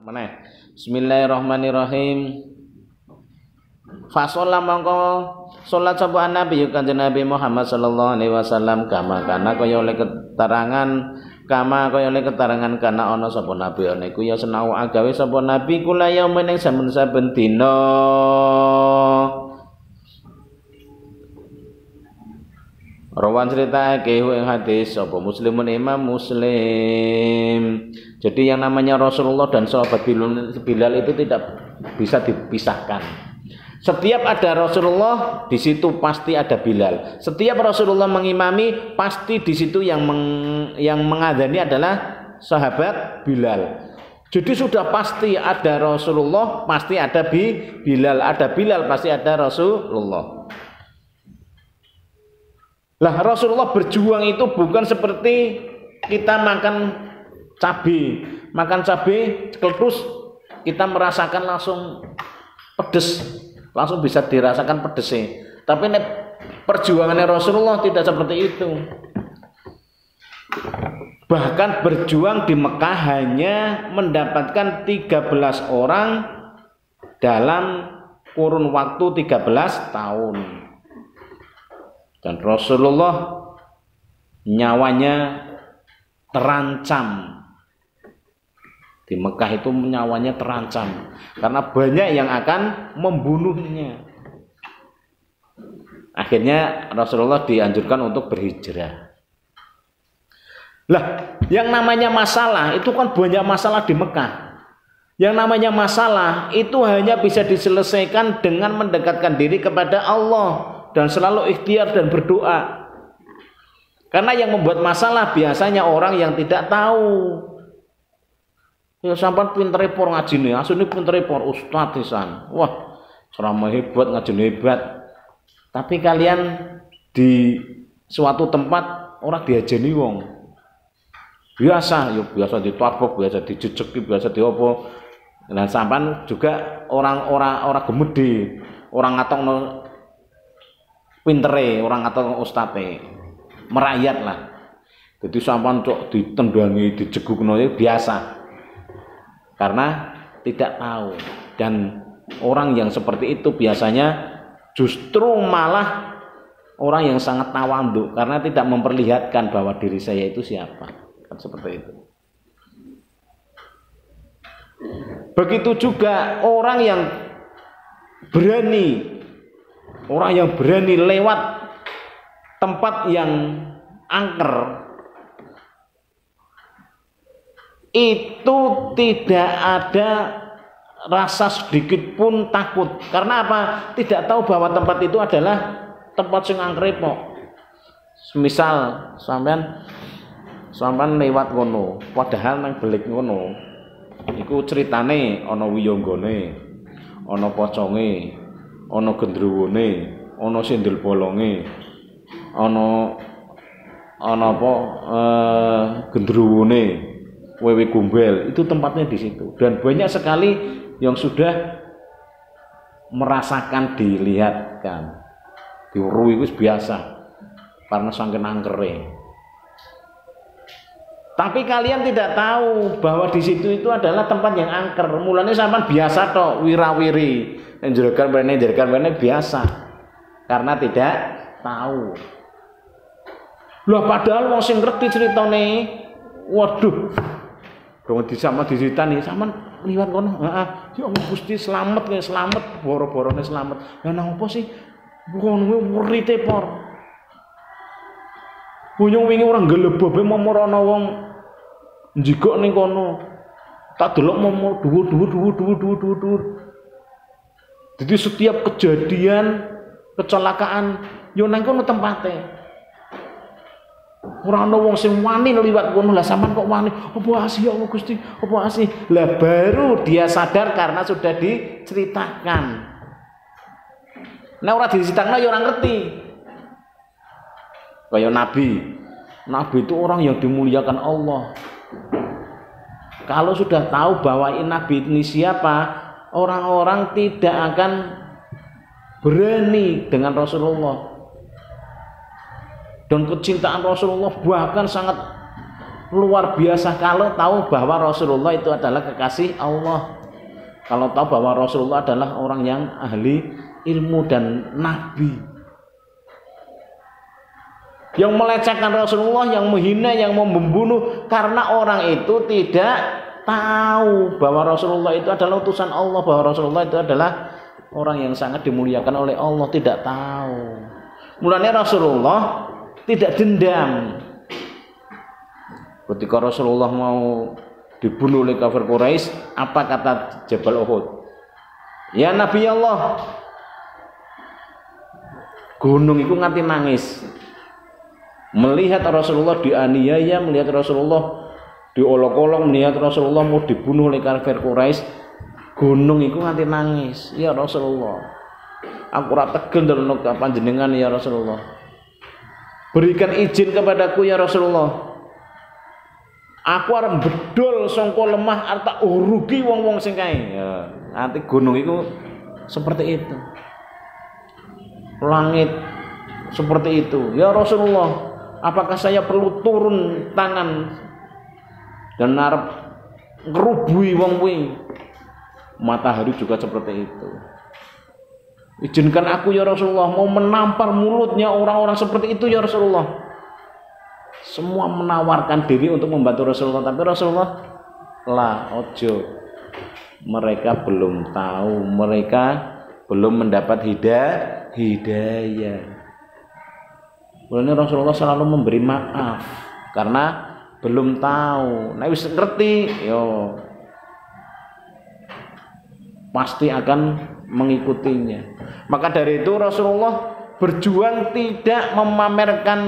Meneh. Bismillahirrahmanirrahim. Fasolla mongko salat sapa Nabi Kanjeng Nabi Muhammad sallallahu alaihi wasallam kama kaya oleh keterangan kana ana sapa nabi niku ya senau agawe sapa nabi kula yaumen ing saben-saben dina. Rawan ceritake ing hadis sapa Muslimun Imam Muslim. Jadi yang namanya Rasulullah dan sahabat Bilal itu tidak bisa dipisahkan. Setiap ada Rasulullah, di situ pasti ada Bilal. Setiap Rasulullah mengimami, pasti di situ yang mengadzani adalah sahabat Bilal. Jadi sudah pasti ada Rasulullah, pasti ada Bilal. Ada Bilal, pasti ada Rasulullah. Lah Rasulullah berjuang itu bukan seperti kita makan cabai terus kita merasakan langsung pedes, langsung bisa dirasakan pedesnya. Tapi perjuangannya Rasulullah tidak seperti itu. Bahkan berjuang di Mekah hanya mendapatkan 13 orang dalam kurun waktu 13 tahun. Dan Rasulullah nyawanya terancam. Di Mekah itu nyawanya terancam karena banyak yang akan membunuhnya. Akhirnya Rasulullah dianjurkan untuk berhijrah. Lah, yang namanya masalah itu kan banyak masalah di Mekah. Yang namanya masalah itu hanya bisa diselesaikan dengan mendekatkan diri kepada Allah dan selalu ikhtiar dan berdoa. Karena yang membuat masalah biasanya orang yang tidak tahu. Ya sampean pintere por ngajine, asline pintere por ustaz pisan. Wah, ceramah hebat, ngajine hebat. Tapi kalian di suatu tempat orang diajeni wong. Biasa, ya biasa ditabok, biasa dijejeki, biasa diopo. Dan sampean juga orang gemedi, orang ngatokno pintere, orang ngatokno ustate. Merakyat lah. Jadi sampean cok ditendangi, dijegukno ya biasa. Karena tidak tahu, dan orang yang seperti itu biasanya justru malah orang yang sangat tawanduk karena tidak memperlihatkan bahwa diri saya itu siapa, kan seperti itu. Begitu juga orang yang berani lewat tempat yang angker, itu tidak ada rasa sedikit pun takut. Karena apa? Tidak tahu bahwa tempat itu adalah tempat sing angker kok. Misal sampean lewat kono, padahal nang belik kono iku ceritane ana wiyanggane, ana poconge, ana gendruwone, ana sendel bolonge, ana apa gendruwone, wewe gombel, itu tempatnya di situ. Dan banyak sekali yang sudah merasakan dilihatkan. Diuru itu biasa karena saking angkere. Tapi kalian tidak tahu bahwa di situ itu adalah tempat yang angker. Mulanya sampean biasa tok wirawiri, njenengan bene biasa. Karena tidak tahu. Lah padahal wong sing ngerti ceritane, waduh, dong diceritani sampean liwat kono. Heeh. Ya Allah Gusti slamet boro-borone slamet. Lah nang opo sih? Kono murite por. Punyung wingi ora gelebobe momor ana wong njikok ning kono. Tak delok momor dhuwur. Jadi setiap kejadian kecelakaan yo nang kono tempate. Ora ana wong sing wani liwat kono. Lah sampean kok wani? Apa asih ya Allah Gusti? Apa asih? Lah baru dia sadar karena sudah diceritakan. Nah ora diceritakan ya ora ngerti. Kayak Nabi itu orang yang dimuliakan Allah. Kalau sudah tahu bahwa Nabi ini siapa, orang-orang tidak akan berani dengan Rasulullah. Dan kecintaan Rasulullah bahkan sangat luar biasa kalau tahu bahwa Rasulullah itu adalah kekasih Allah. Kalau tahu bahwa Rasulullah adalah orang yang ahli ilmu dan nabi. Yang melecehkan Rasulullah, yang menghina, yang membunuh karena orang itu tidak tahu bahwa Rasulullah itu adalah utusan Allah, bahwa Rasulullah itu adalah orang yang sangat dimuliakan oleh Allah, tidak tahu. Mulanya Rasulullah tidak dendam. Ketika Rasulullah mau dibunuh oleh kafir Quraisy, apa kata Jabal Uhud? Ya Nabi Allah, gunung itu nganti nangis melihat Rasulullah dianiaya, melihat Rasulullah diolok-olok, melihat Rasulullah mau dibunuh oleh kafir Quraisy. Gunung itu nganti nangis. Ya Rasulullah, aku ora tegel ndelok panjenengan ya Rasulullah. Berikan izin kepadaku ya Rasulullah. Aku arep bedol sangka lemah arep tak urugi wong-wong sing kae. Ya, nanti gunung itu seperti itu. Langit seperti itu. Ya Rasulullah, apakah saya perlu turun tangan dan arep ngerubui wong kuwi? Matahari juga seperti itu. Izinkan aku ya Rasulullah, mau menampar mulutnya orang-orang seperti itu ya Rasulullah. Semua menawarkan diri untuk membantu Rasulullah, tapi Rasulullah ojo. Mereka belum tahu, mereka belum mendapat hidayah. Mulanya Rasulullah selalu memberi maaf karena belum tahu. Nah wis ngerti, yo pasti akan mengikutinya. Maka dari itu Rasulullah berjuang tidak memamerkan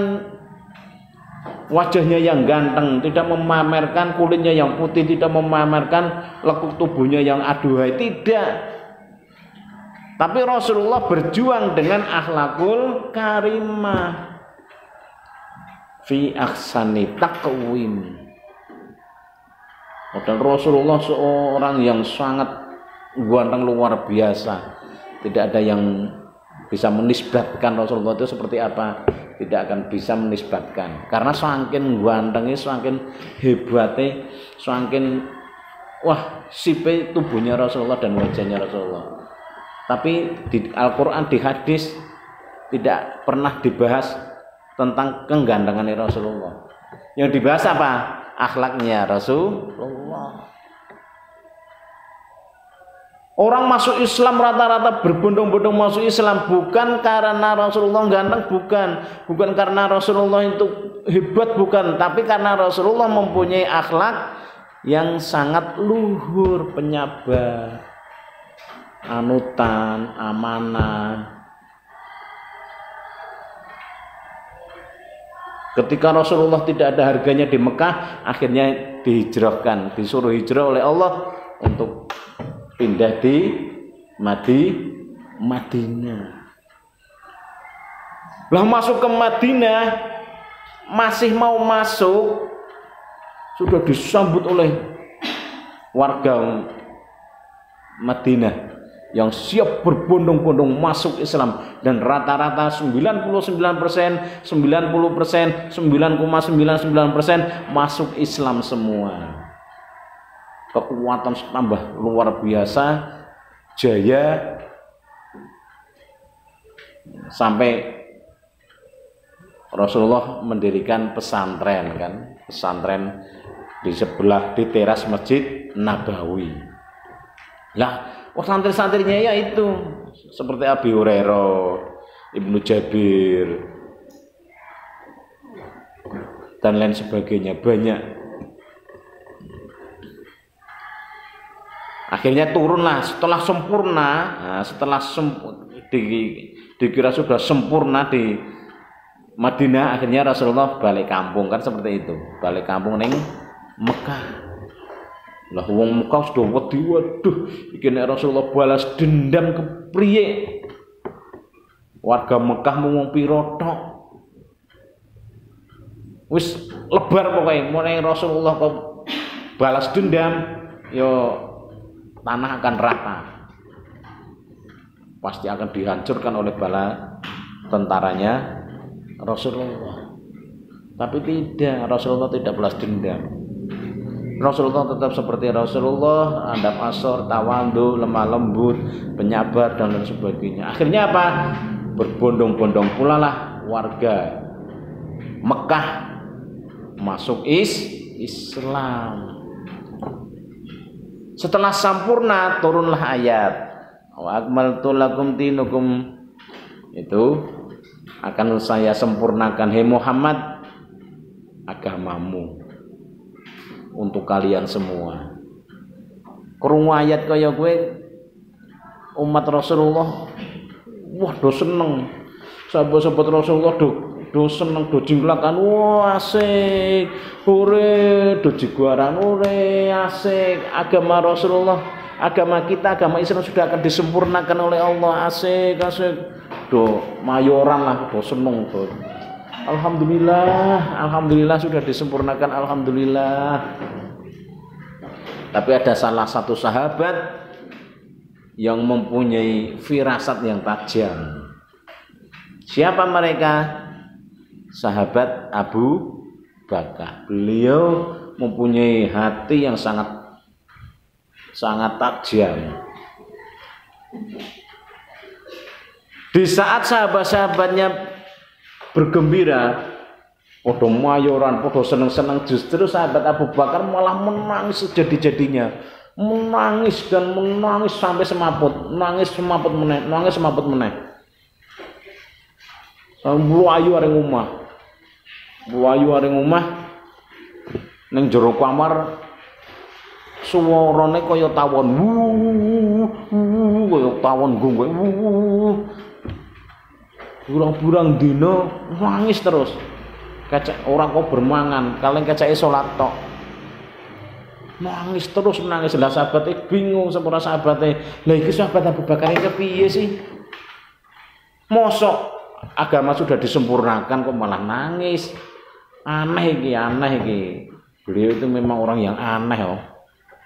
wajahnya yang ganteng, tidak memamerkan kulitnya yang putih, tidak memamerkan lekuk tubuhnya yang aduhai, tidak. Tapi Rasulullah berjuang dengan akhlakul karimah fi ahsani taqwim. Dan Rasulullah seorang yang sangat ganteng luar biasa. Tidak ada yang bisa menisbatkan Rasulullah itu seperti apa. Tidak akan bisa menisbatkan karena saking gantengnya, saking hebatnya, saking wah sipe tubuhnya Rasulullah dan wajahnya Rasulullah. Tapi di Al-Quran, di hadis tidak pernah dibahas tentang kegantengan Rasulullah. Yang dibahas apa? Akhlaknya Rasulullah. Orang masuk Islam rata-rata berbondong-bondong masuk Islam bukan karena Rasulullah ganteng, bukan karena Rasulullah itu hebat, bukan, tapi karena Rasulullah mempunyai akhlak yang sangat luhur, penyabar, anutan, amanah. Ketika Rasulullah tidak ada harganya di Mekah, akhirnya dihijrahkan, disuruh hijrah oleh Allah untuk pindah di Madinah. Lah masuk ke Madinah, masih mau masuk, sudah disambut oleh warga Madinah yang siap berbondong-bondong masuk Islam, dan rata-rata 99%, 90%, 9,99% masuk Islam semua. Kekuatan tambah luar biasa, jaya, sampai Rasulullah mendirikan pesantren, kan, pesantren di sebelah, di teras Masjid Nabawi. Lah santri-santrinya ya itu seperti Abi Hurairah, Ibnu Jabir dan lain sebagainya, banyak. Akhirnya turunlah setelah sempurna, dikira sudah sempurna di Madinah, akhirnya Rasulullah balik kampung, kan seperti itu, balik kampung neng Mekah. Lah wong Mekah sudah wedi, waduh iki nek Rasulullah balas dendam kepriye, warga Mekah mau piro tok, wis lebar pokoknya mau neng Rasulullah kok balas dendam, yo tanah akan rata, pasti akan dihancurkan oleh bala tentaranya Rasulullah. Tapi tidak, Rasulullah tidak balas dendam. Rasulullah tetap seperti Rasulullah, adab asor, tawadhu, lemah lembut, penyabar dan lain sebagainya. Akhirnya apa? Berbondong-bondong pula lah warga Mekah masuk Islam. Setelah sempurna turunlah ayat wa akmaltu lakum dinukum, itu akan saya sempurnakan hai Muhammad agamamu untuk kalian semua. Krungu ayat kaya kowe umat Rasulullah, wah do seneng. Sahabat-sahabat Rasulullah do seneng, do jinglakan, wah asik, hore, do jiguaran, hore, asik. Agama Rasulullah, agama kita, agama Islam sudah akan disempurnakan oleh Allah, asik, asik. Do mayoran lah, do seneng do. Alhamdulillah, alhamdulillah sudah disempurnakan, alhamdulillah. Tapi ada salah satu sahabat yang mempunyai firasat yang tajam. Siapa mereka? Sahabat Abu Bakar. Beliau mempunyai hati yang sangat tajam. Di saat sahabat-sahabatnya bergembira, podo mayoran, podo seneng-seneng, justru sahabat Abu Bakar malah menangis sejadi-jadinya, menangis dan menangis sampai semaput, nangis semaput meneh. Mlayu areng omah, ning jero kamar suarane kaya tawon, kaya tawon gonggong, burang-burang dina nangis terus. Kacak orang kok bermangan, kalian kacake salat tok. Nangis terus menangis. Lah sahabate bingung sepura sahabate. Lah iki sahabat Abu Bakar iki piye sih? Mosok agama sudah disempurnakan kok malah nangis. Aneh iki. Beliau itu memang orang yang aneh oh.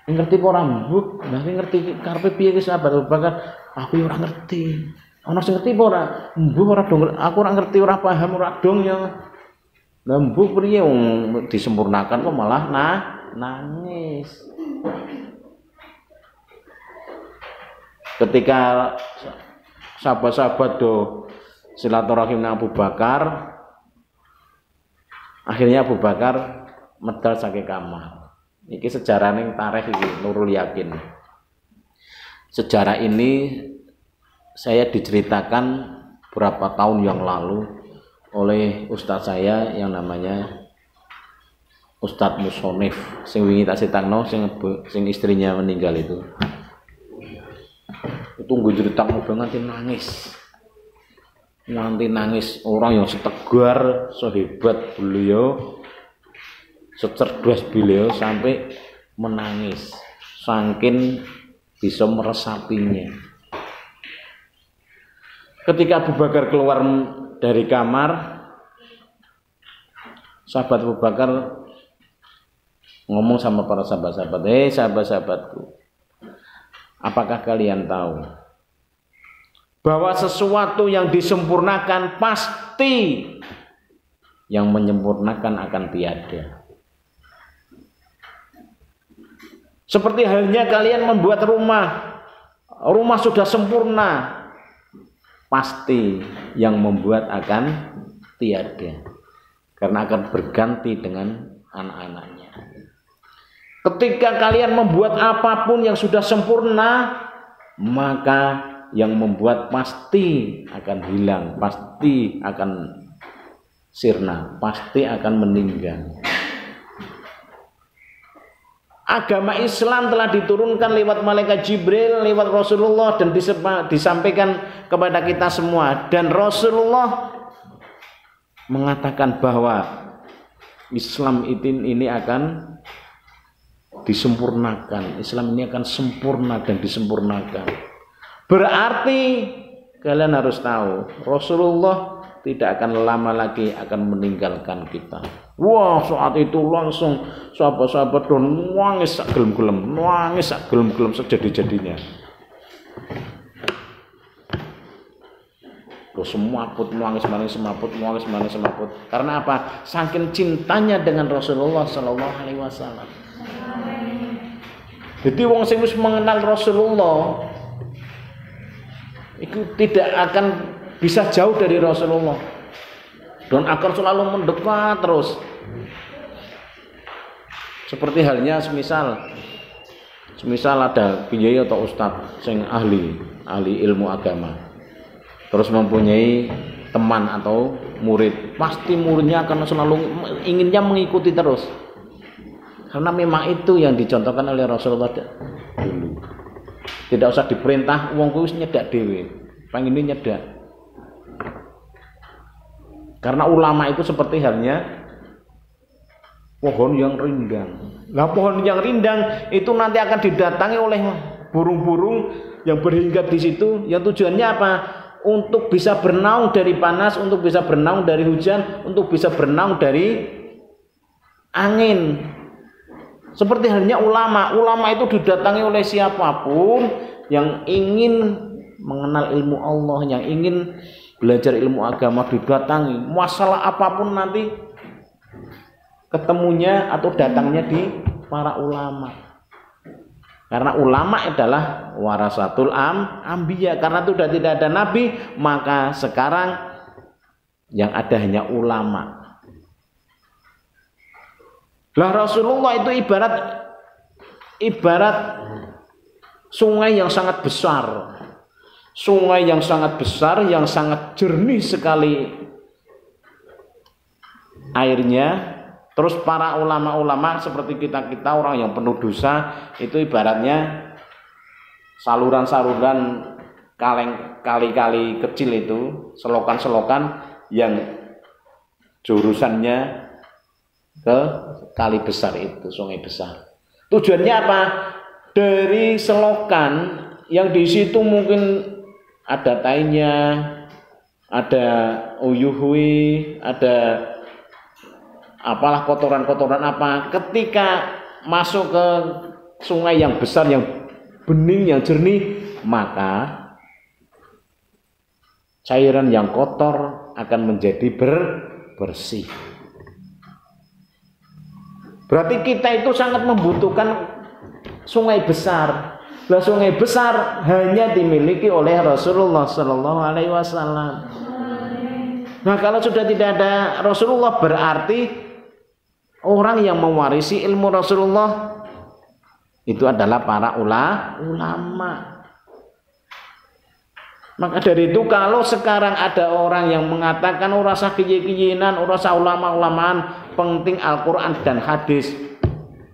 Ngerti apa ora mbuk? Lah ngerti karepe piye iki sahabat Abu Bakar? Aku ora ngerti. Ana sing ngerti apa ora? Mbuk ora dong, aku ora ngerti, ora paham, ora dong ya. Lah mbuk priye wong disempurnakan kok malah nangis. Ketika sahabat-sahabat do silaturahim nang Abu Bakar, akhirnya Abu Bakar medal saking kamar. Iki sejarah ning tarikh iki Nurul Yakin. Sejarah ini saya diceritakan beberapa tahun yang lalu oleh ustadz saya yang namanya Ustadz Musonif, sing wingi tak sitakno sing istrinya meninggal itu. Itu nggo critakno banget nangis. Orang yang setegar, sehebat beliau, secerdas beliau sampai menangis, saking bisa meresapinya. Ketika Abu Bakar keluar dari kamar, sahabat Abu Bakar ngomong sama para sahabat-sahabat, sahabat-sahabatku, apakah kalian tahu bahwa sesuatu yang disempurnakan pasti yang menyempurnakan akan tiada. Seperti halnya kalian membuat rumah sudah sempurna, pasti yang membuat akan tiada, karena akan berganti dengan anak-anaknya. Ketika kalian membuat apapun yang sudah sempurna, maka yang membuat pasti akan hilang, pasti akan sirna, pasti akan meninggal. Agama Islam telah diturunkan lewat malaikat Jibril, lewat Rasulullah, dan disampaikan kepada kita semua. Dan Rasulullah mengatakan bahwa Islam ini akan disempurnakan. Islam ini akan sempurna dan disempurnakan. Berarti kalian harus tahu, Rasulullah tidak akan lama lagi akan meninggalkan kita. Wah, saat itu langsung sahabat-sahabat nangis sak gelem-gelem sejadi-jadinya. semaput, nuangis semaput. Karena apa? Saking cintanya dengan Rasulullah sallallahu alaihi wasallam. Jadi wong sing wis mengenal Rasulullah itu tidak akan bisa jauh dari Rasulullah dan akan selalu mendekat terus. Seperti halnya semisal ada kiai atau ustadz sing ahli ilmu agama. Terus mempunyai teman atau murid, pasti muridnya akan selalu inginnya mengikuti terus, karena memang itu yang dicontohkan oleh Rasulullah dulu. Tidak usah diperintah, wong kuwi wis nyedak dhewe, pengen nyedak. Karena ulama itu seperti halnya pohon yang rindang. Nah, pohon yang rindang itu nanti akan didatangi oleh burung-burung yang berhinggap di situ. Yang tujuannya apa? Untuk bisa bernaung dari panas, untuk bisa bernaung dari hujan, untuk bisa bernaung dari angin. Seperti halnya ulama itu didatangi oleh siapapun yang ingin mengenal ilmu Allah, yang ingin belajar ilmu agama, didatangi. Masalah apapun nanti ketemunya atau datangnya di para ulama. Karena ulama adalah warasatul anbiya. Karena itu sudah tidak ada nabi, maka sekarang yang ada hanya ulama. Lah Rasulullah itu ibarat sungai yang sangat besar. Sungai yang sangat besar, yang sangat jernih sekali airnya. Terus para ulama-ulama seperti kita orang yang penuh dosa itu ibaratnya saluran-saluran kali-kali kecil itu, selokan-selokan yang jurusannya ke kali besar itu, sungai besar. Tujuannya apa? Dari selokan yang di situ mungkin ada tainya, ada uyuhui, ada apalah kotoran-kotoran apa, ketika masuk ke sungai yang besar, yang bening, yang jernih, maka cairan yang kotor akan menjadi bersih. Berarti kita itu sangat membutuhkan sungai besar. Nah, sungai besar hanya dimiliki oleh Rasulullah sallallahu alaihi wasallam. Nah, kalau sudah tidak ada Rasulullah, berarti orang yang mewarisi ilmu Rasulullah itu adalah para ulama. Maka dari itu kalau sekarang ada orang yang mengatakan ora usah kiye-kiyenan, ora usah ulama-ulamaan, penting Al-Qur'an dan hadis.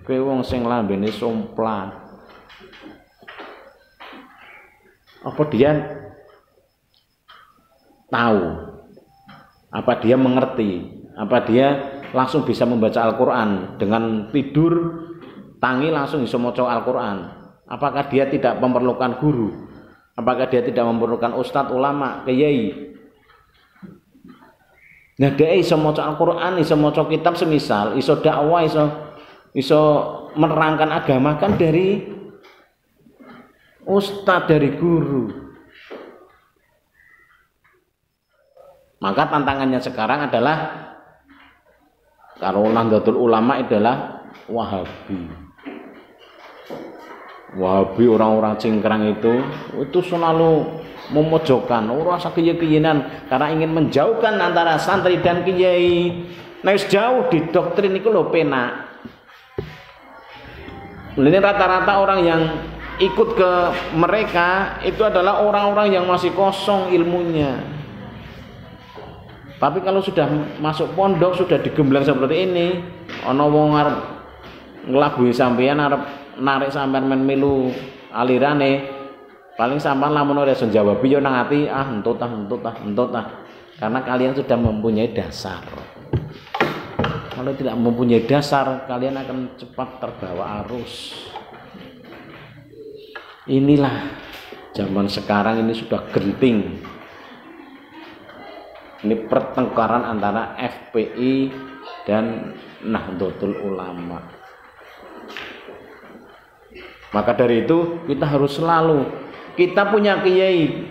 Kowe wong sing lambene somplan. Apa dia tahu? Apa dia mengerti? Apa dia langsung bisa membaca Al-Quran dengan tidur tangi langsung bisa maca Al-Quran? Apakah dia tidak memerlukan guru? Apakah dia tidak memerlukan ustadz, ulama, kiai? Nah, dia iso maca Al-Quran, iso maca kitab semisal, iso dakwah, iso menerangkan agama kan dari ustadz, dari guru. Maka tantangannya sekarang adalah kalau Nahdlatul Ulama adalah Wahabi, orang-orang cingkrang itu selalu memojokkan orang sakiye-kiyenan karena ingin menjauhkan antara santri dan kiai. Nah, jauh di doktrin itu lho penak. Ini rata-rata orang yang ikut ke mereka itu adalah orang-orang yang masih kosong ilmunya. Tapi kalau sudah masuk pondok, sudah digemblang seperti ini, ana wong arep nglabuhi sampeyan, arep narik sampeyan men melu alirane, paling sampean lamun ora iso jawab yo nang ati, entut ah. Karena kalian sudah mempunyai dasar. Kalau tidak mempunyai dasar, kalian akan cepat terbawa arus. Inilah zaman sekarang ini sudah genting. Ini pertengkaran antara FPI dan Nahdlatul Ulama. Maka dari itu kita harus selalu, kita punya kiai,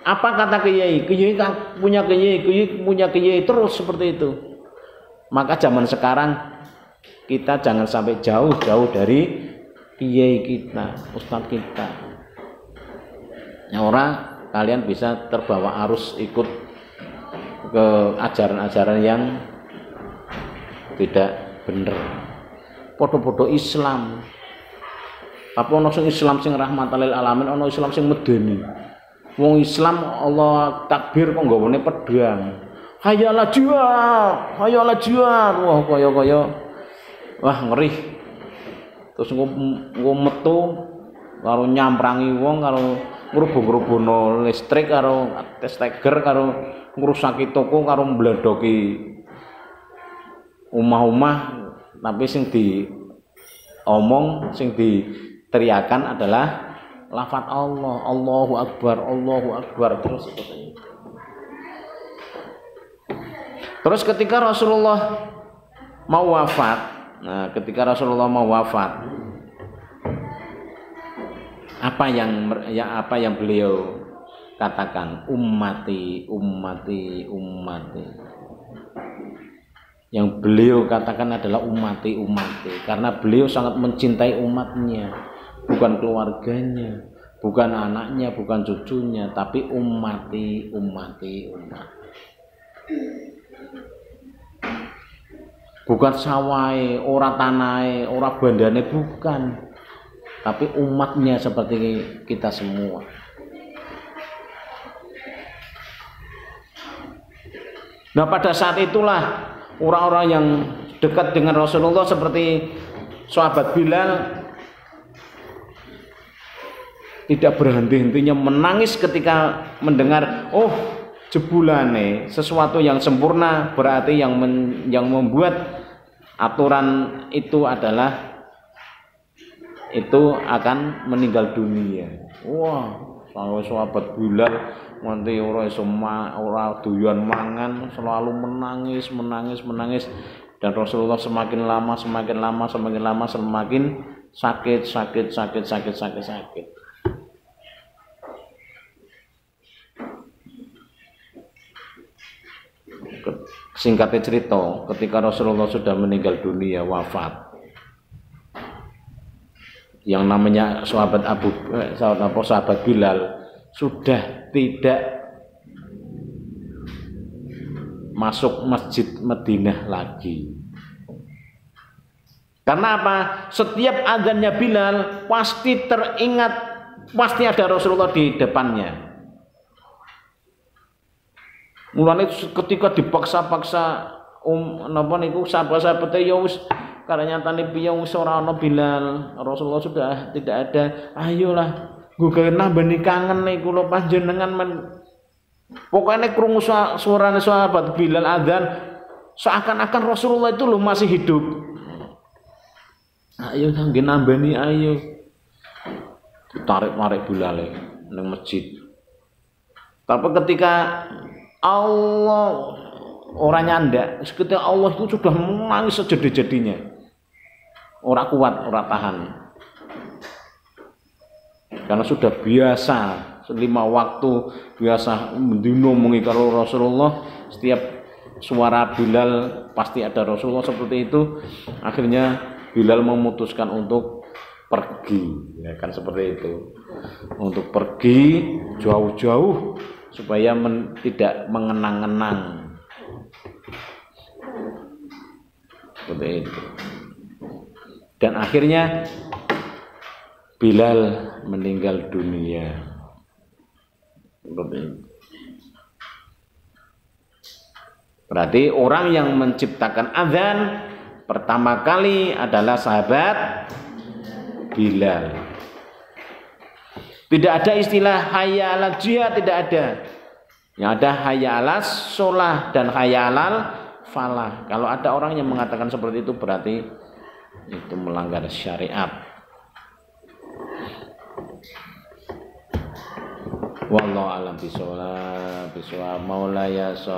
Apa kata kiai? Kiai punya kiai, kiai punya kiai, terus seperti itu. Maka zaman sekarang kita jangan sampai jauh-jauh dari kiai kita, ustadz kita. Ya orang kalian bisa terbawa arus ikut ke ajaran-ajaran yang tidak benar. Podo-podo Islam. Tapi ono sing Islam sing rahmatan lil alamin, ono Islam sing medeni. Wong Islam Allah takbir kok nggone pedang. Hayalah jihad, hayalah jihad. Wah kaya wah ngeri. Terus engko metu karo nyambrangi wong karo ngrubuh-ngrubuhno listrik karo testeger karo ngrusaki toko karo mbledoki omah-omah, tapi sing diomong sing diteriakan adalah lafaz Allah, Allahu Akbar, terus seperti itu. Terus ketika Rasulullah mau wafat, apa yang beliau katakan? Ummati. Yang beliau katakan adalah ummati, karena beliau sangat mencintai umatnya. Bukan keluarganya, bukan anaknya, bukan cucunya, tapi ummati. Bukan sawai, ora tanai, ora bandane, bukan, tapi umatnya seperti kita semua. Nah pada saat itulah orang-orang yang dekat dengan Rasulullah seperti sahabat Bilal tidak berhenti-hentinya menangis ketika mendengar, oh jebulane sesuatu yang sempurna, berarti yang membuat aturan itu akan meninggal dunia. Wah, sahabat Bilal nganti ora doyan mangan, selalu menangis, dan Rasulullah semakin lama semakin sakit. Singkatnya cerita, ketika Rasulullah sudah meninggal dunia, wafat, yang namanya sahabat Bilal sudah tidak masuk masjid Madinah lagi. Karena apa? Setiap azannya Bilal pasti teringat, pasti ada Rasulullah di depannya. Mulane ketika dipaksa-paksa sahabat-sahabat ya wis karena nyatane piye wis ora ana Bilal, Rasulullah sudah tidak ada. Ayolah, gue nambani kangen nih kula panjenengan pokoknya krungu suarane sahabat Bilal adzan seakan-akan Rasulullah itu loh masih hidup. Ayo kangge nambani, ayo. Ditarik-tarik Bilal ning masjid. Tapi ketika Allah orang nyandak, ketika Allah itu sudah menangis sejadi-jadinya, orang kuat, orang tahan, karena sudah biasa 5 waktu biasa mendino mengikari Rasulullah, setiap suara Bilal pasti ada Rasulullah seperti itu. Akhirnya Bilal memutuskan untuk pergi, ya kan seperti itu, untuk pergi jauh-jauh supaya tidak mengenang-enang seperti itu. Dan akhirnya Bilal meninggal dunia seperti itu. Berarti orang yang menciptakan azan pertama kali adalah sahabat Bilal. Tidak ada istilah hayya 'alal jihad, tidak ada. Yang ada hayya 'alas shalah dan hayya 'alal falah. Kalau ada orang yang mengatakan seperti itu berarti itu melanggar syariat. Wallahu a'lam bishawab. Maulaya